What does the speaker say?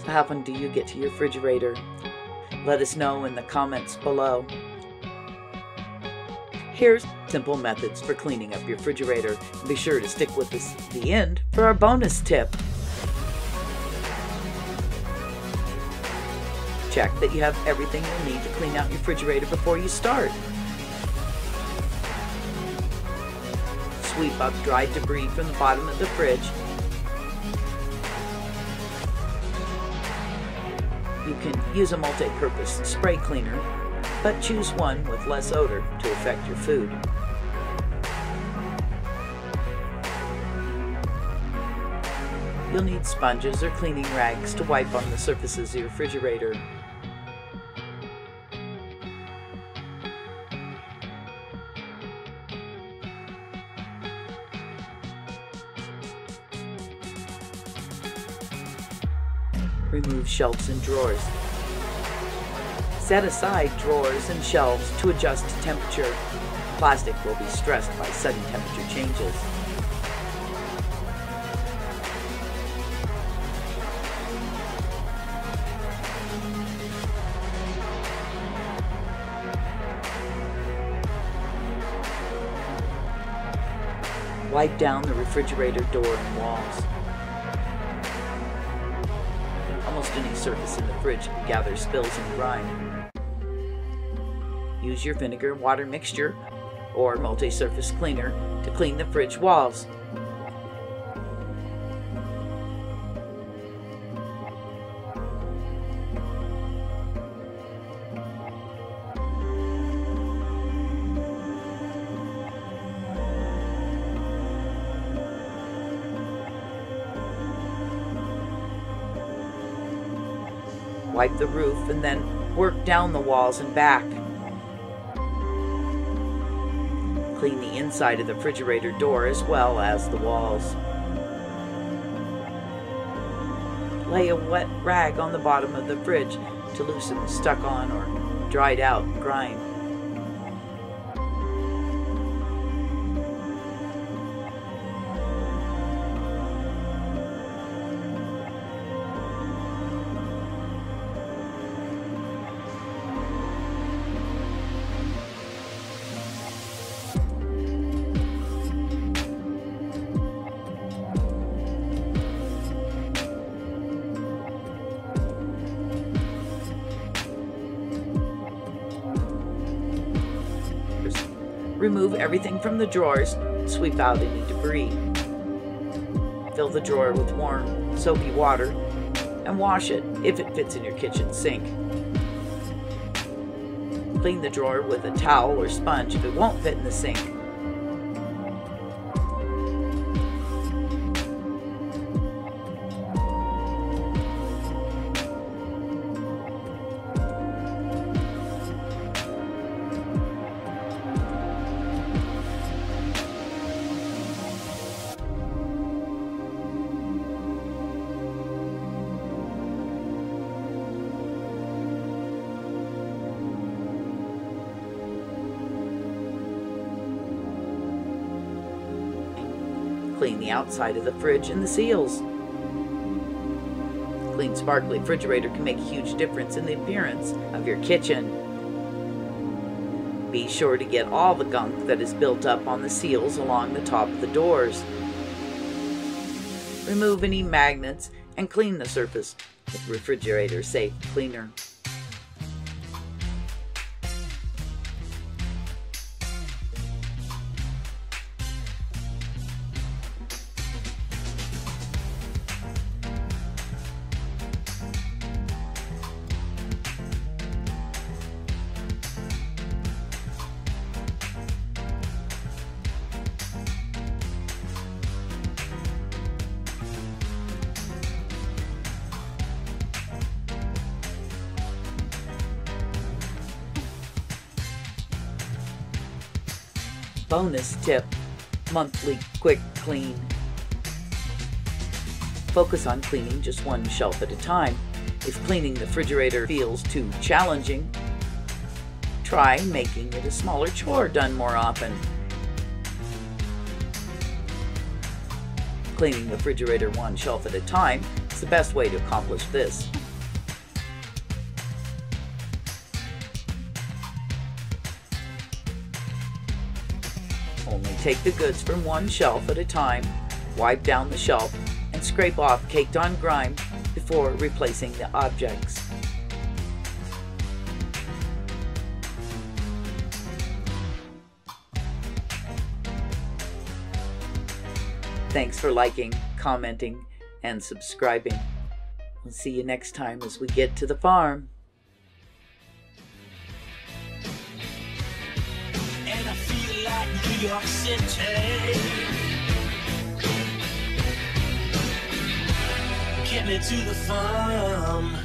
So how often do you get to your refrigerator? Let us know in the comments below. Here's simple methods for cleaning up your refrigerator. Be sure to stick with us to the end for our bonus tip. Check that you have everything you'll need to clean out your refrigerator before you start. Sweep up dried debris from the bottom of the fridge. You can use a multi-purpose spray cleaner, but choose one with less odor to affect your food. You'll need sponges or cleaning rags to wipe on the surfaces of your refrigerator. Remove shelves and drawers. Set aside drawers and shelves to adjust to temperature. Plastic will be stressed by sudden temperature changes. Wipe down the refrigerator door and walls. Almost any surface in the fridge can gather spills and grime. Use your vinegar and water mixture or multi-surface cleaner to clean the fridge walls. Wipe the roof and then work down the walls and back. Clean the inside of the refrigerator door as well as the walls. Lay a wet rag on the bottom of the fridge to loosen the stuck on or dried out grime. Remove everything from the drawers, sweep out any debris. Fill the drawer with warm, soapy water and wash it if it fits in your kitchen sink. Clean the drawer with a towel or sponge if it won't fit in the sink. Clean the outside of the fridge and the seals. Clean, sparkly refrigerator can make a huge difference in the appearance of your kitchen. Be sure to get all the gunk that is built up on the seals along the top of the doors. Remove any magnets and clean the surface with refrigerator safe cleaner. Bonus tip, monthly quick clean. Focus on cleaning just one shelf at a time. If cleaning the refrigerator feels too challenging, try making it a smaller chore done more often. Cleaning the refrigerator one shelf at a time the best way to accomplish this. Only take the goods from one shelf at a time, wipe down the shelf, and scrape off caked-on grime before replacing the objects. Thanks for liking, commenting, and subscribing. We'll see you next time as we get to the farm. And I feel like New York City. Get me to the farm.